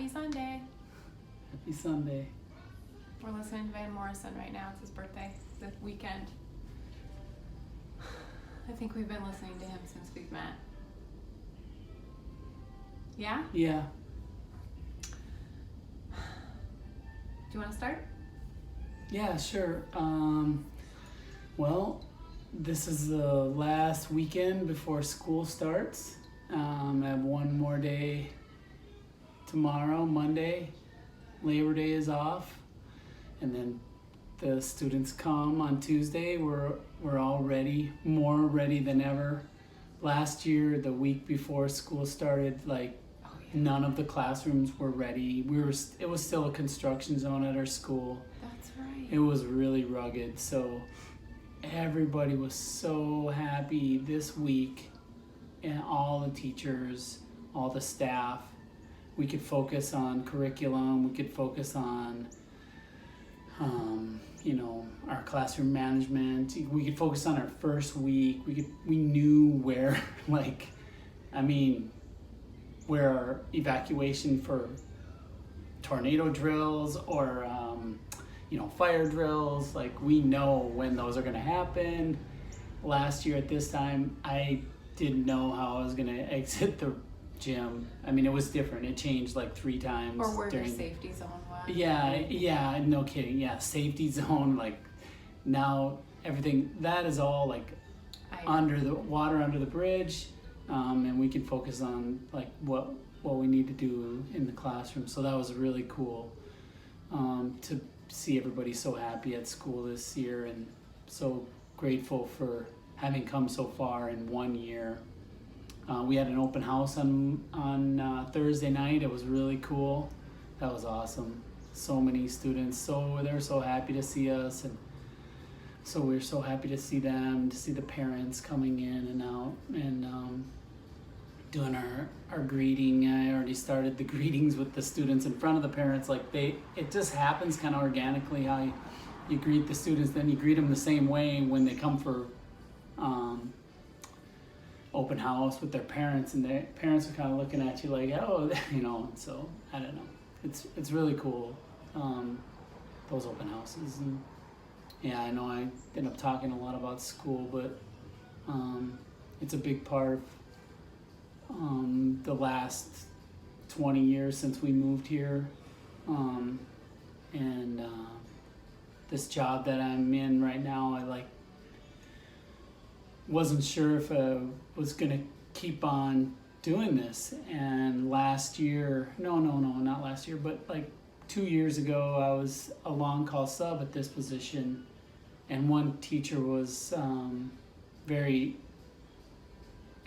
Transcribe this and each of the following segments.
Happy Sunday. Happy Sunday. We're listening to Van Morrison right now. It's his birthday, the weekend. I think we've been listening to him since we've met. Yeah? Yeah. Do you want to start? Yeah, sure. Well, this is the last weekend before school starts. I have one more day tomorrow, Monday. Labor Day is off. And then the students come on Tuesday. We're all ready, more ready than ever. Last year, the week before school started, none of the classrooms were ready. It was still a construction zone at our school. That's right. It was really rugged. So everybody was so happy this week, and all the teachers, all the staff. We could focus on curriculum. We could focus on our classroom management. We could focus on our first week. We knew where where our evacuation for tornado drills or fire drills, we know when those are going to happen. Last year at this time, I didn't know how I was going to exit the gym. It was different. It changed 3 times. Or where your safety zone was. Yeah, no kidding. Yeah, safety zone. Now everything that is all under the water, under the bridge, and we can focus on what we need to do in the classroom. So that was really cool to see everybody so happy at school this year, and so grateful for having come so far in 1 year. We had an open house on Thursday night. It was really cool. That was awesome. So many students. They were so happy to see us, and so we were so happy to see them, to see the parents coming in and out, and doing our greeting. I already started the greetings with the students in front of the parents. It just happens kind of organically how you greet the students. Then you greet them the same way when they come for open house with their parents, and their parents are kind of looking at you so I don't know. It's really cool, those open houses. And yeah, I know I end up talking a lot about school, but it's a big part of the last 20 years since we moved here, and this job that I'm in right now, I wasn't sure if I was gonna keep on doing this. And last year, not last year, but 2 years ago, I was a long call sub at this position, and one teacher was very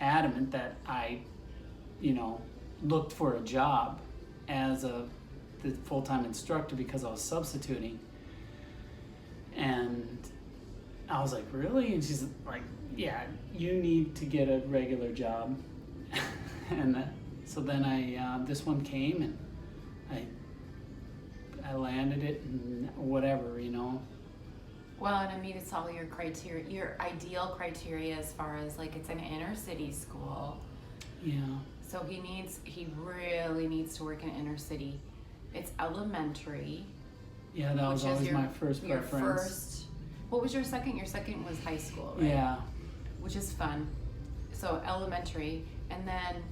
adamant that I looked for a job as the full-time instructor because I was substituting. And I was like, really? And she's like, yeah, you need to get a regular job. And so then this one came, and I landed it, and whatever. Well, and it meets all your criteria, your ideal criteria as far as it's an inner city school. Yeah. So he really needs to work in inner city. It's elementary. Yeah, that was always my first preference. What was your second? Your second was high school, right? Yeah. Which is fun. So elementary, and then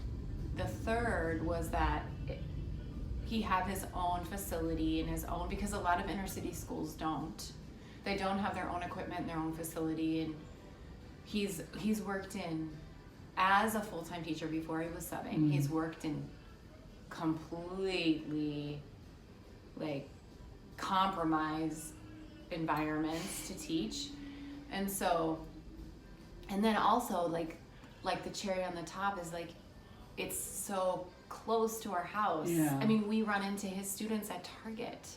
the third was that he have his own facility and his own, because a lot of inner city schools don't. They don't have their own equipment, their own facility, and he's worked in, as a full-time teacher before he was subbing, Mm-hmm. he's worked in completely compromised environments to teach. And so, and then also the cherry on the top is it's so close to our house. Yeah. We run into his students at Target.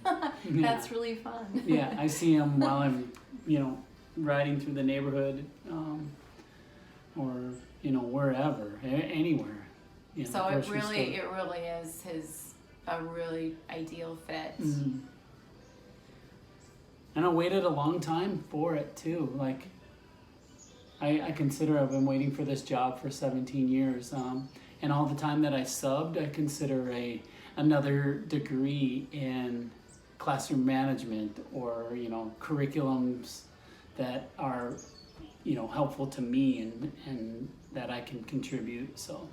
Yeah. That's really fun. Yeah, I see him while I'm, riding through the neighborhood, or wherever, anywhere. So it really is a really ideal fit. Mm-hmm. And I waited a long time for it too. I consider I've been waiting for this job for 17 years. And all the time that I subbed, I consider another degree in classroom management, or curriculums that are helpful to me and that I can contribute. So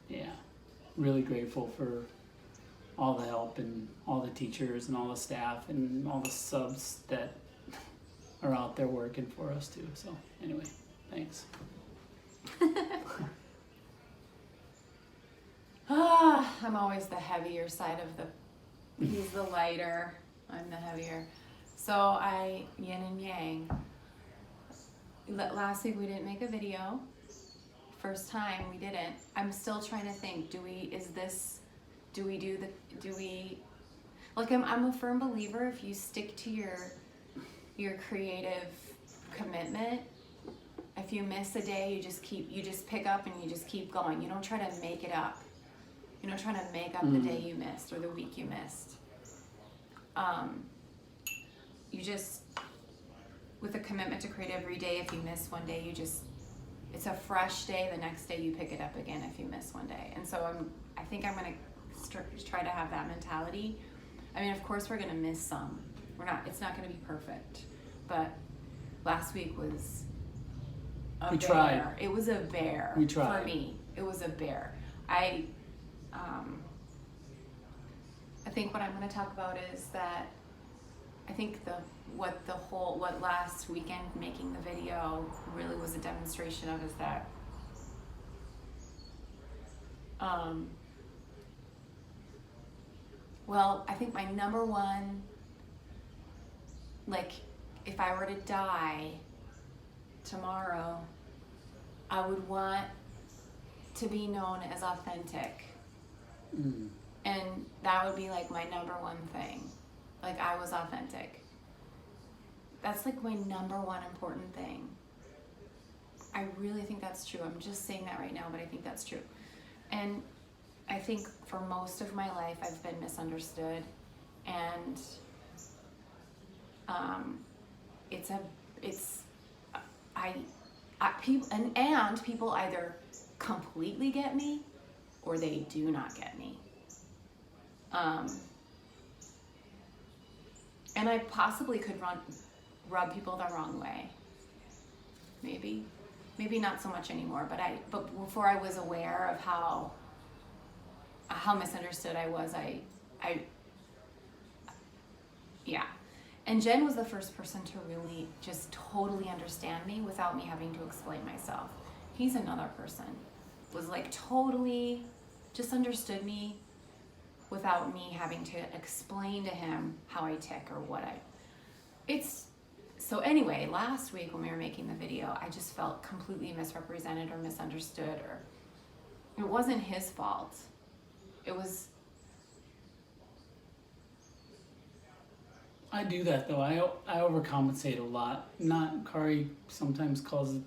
yeah, really grateful for all the help and all the teachers and all the staff and all the subs that are out there working for us too. So anyway, thanks. I'm always the heavier side of he's the lighter, I'm the heavier. So yin and yang. Last week we didn't make a video. First time we didn't. I'm still trying to think, I'm a firm believer, if you stick to your creative commitment, if you miss a day, you just pick up and you just keep going. You don't try to make it up. You don't try to make up the day you missed or the week you missed. You just, with a commitment to create every day, if you miss one day, it's a fresh day. The next day you pick it up again if you miss one day. And so I think I'm going to try to have that mentality. I mean, of course we're going to miss some. It's not going to be perfect. But last week was a bear. Tried. It was a bear. We tried. For me. It was a bear. I think what I'm going to talk about is that I think what last weekend making the video really was a demonstration of is that I think my number one, like, if I were to die tomorrow, I would want to be known as authentic. And that would be like my number one thing. Like, I was authentic. That's like my number one important thing. I really think that's true. I'm just saying that right now, but I think that's true. And I think for most of my life I've been misunderstood, and people either completely get me or they do not get me. And I possibly could rub people the wrong way. Maybe not so much anymore, but before I was aware of how misunderstood I was, yeah. And Jen was the first person to really just totally understand me without me having to explain myself. He's another person, was like totally just understood me without me having to explain to him how I tick or so anyway, last week when we were making the video, I just felt completely misrepresented or misunderstood, or it wasn't his fault. It was. I do that though. I overcompensate a lot. Not Kari sometimes calls it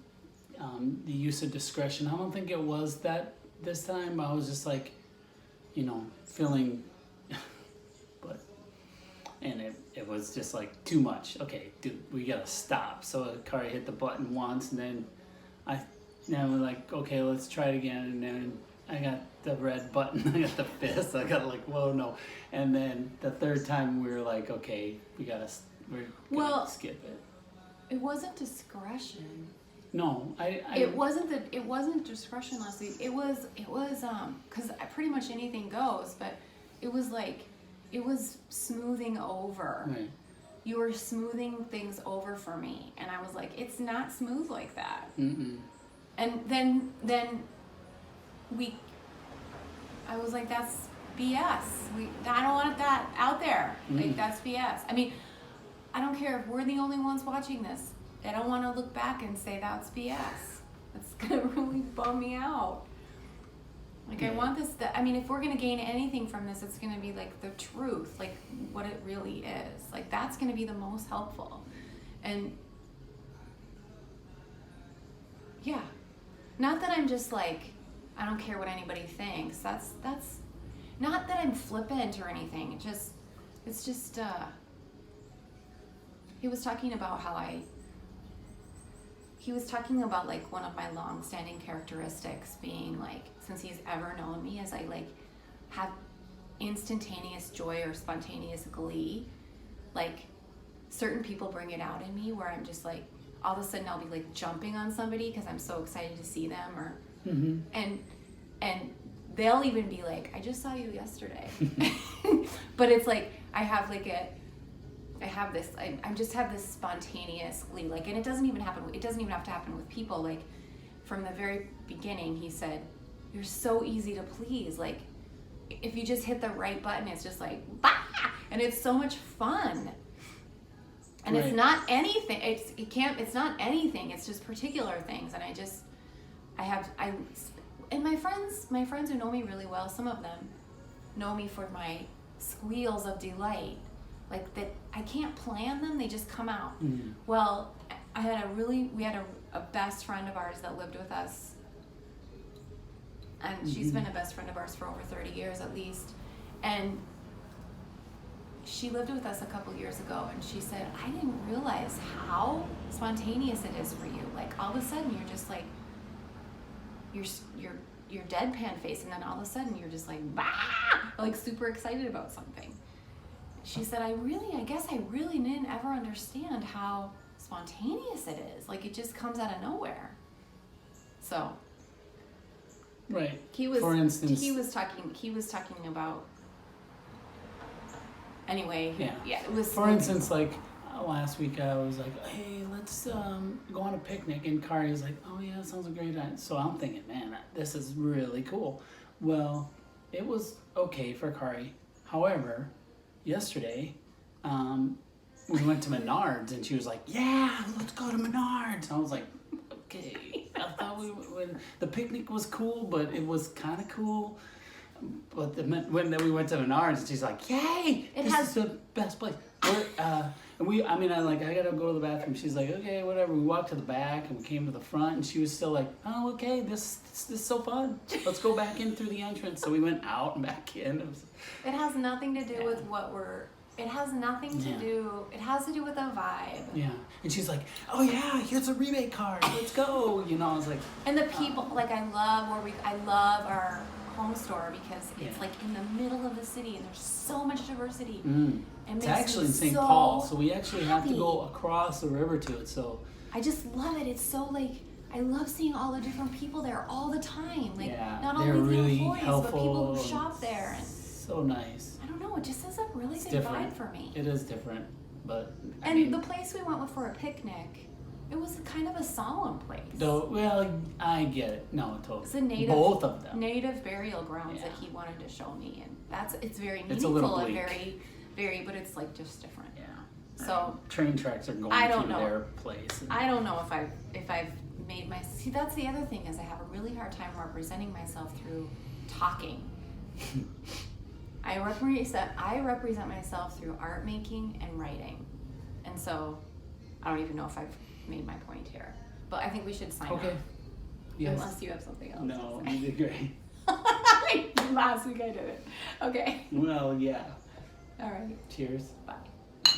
the use of discretion. I don't think it was that this time. I was just like, feeling, and it was just like too much. Okay, dude, we gotta stop. So Kari hit the button once, and then now we're like, okay, let's try it again, and then I got the red button, I got the fist, I got like, whoa, no. And then the third time we were like, okay, we're gonna skip it. It wasn't discretion. No, It wasn't discretion last week. It was, cause pretty much anything goes, but it was smoothing over. Right. You were smoothing things over for me, and I was like, it's not smooth like that. Mm-mm. And then I was like, that's BS. I don't want that out there. Like, that's BS. I mean, I don't care if we're the only ones watching this. I don't want to look back and say that's BS. That's gonna really bum me out. Like, I want this. If we're gonna gain anything from this, it's gonna be like the truth, like what it really is. Like, that's gonna be the most helpful. And yeah, not that I'm just like, I don't care what anybody thinks. That's not that I'm flippant or anything. It's just he was talking about how he was talking about like one of my long-standing characteristics being like, since he's ever known me, is I like have instantaneous joy or spontaneous glee. Like certain people bring it out in me where I'm just like, all of a sudden I'll be like jumping on somebody because I'm so excited to see them, or and they'll even be like, I just saw you yesterday. But it's like I just have this spontaneous glee, like, and it doesn't even have to happen with people. Like from the very beginning he said, you're so easy to please, like if you just hit the right button, it's just like bah! And it's so much fun. And It's not anything. It's not anything. It's just particular things. And and my friends who know me really well, some of them know me for my squeals of delight. Like that, I can't plan them. They just come out. Well, we had a best friend of ours that lived with us. And she's been a best friend of ours for over 30 years at least. And she lived with us a couple years ago, and she said, I didn't realize how spontaneous it is for you. Like all of a sudden you're just like, you're deadpan face, and then all of a sudden you're just like, bah! Like super excited about something. She said, I guess I really didn't ever understand how spontaneous it is. Like it just comes out of nowhere. So right. For instance, he was talking about. Anyway, yeah, it was. For instance, like last week, I was like, "Hey, let's go on a picnic," and Kari was like, "Oh yeah, that sounds a great idea." So I'm thinking, man, this is really cool. Well, it was okay for Kari. However, yesterday, we went to Menards, and she was like, "Yeah, let's go to Menards." I was like, "Okay." I thought when the picnic was cool, but it was kind of cool. But when we went to Menards, and she's like, "Yay! This is the best place." I gotta go to the bathroom. She's like, "Okay, whatever." We walked to the back, and we came to the front, and she was still like, "Oh, okay, this is so fun. Let's go back in through the entrance." So we went out and back in. It has nothing to do with what we're. It has nothing to do. It has to do with the vibe. Yeah, and she's like, "Oh yeah, here's a rebate card. Let's go." You know, I was like. And the people, like I love our home store because it's like in the middle of the city and there's so much diversity. It's actually in St. Paul, so we actually have to go across the river to it. So I just love it. It's so like I love seeing all the different people there all the time. Like not only the really employees helpful, but people who shop there. And so nice. I don't know. It just has a really good vibe for me. It is different, but I mean, the place we went with for a picnic. It was kind of a solemn place. Well, I get it. No, totally. It's a native, both of them. Native burial grounds that he wanted to show me, and it's very meaningful. It's a little bleak. And very, but it's like just different. Yeah. So train tracks are going through their place. I don't know if I've made my. See, that's the other thing is I have a really hard time representing myself through talking. I represent myself through art making and writing, and so I don't even know if I've made my point here, but I think we should sign off. Yes. Unless you have something else. No, you did great. Last week I did it. Okay. Well, yeah. All right. Cheers. Bye.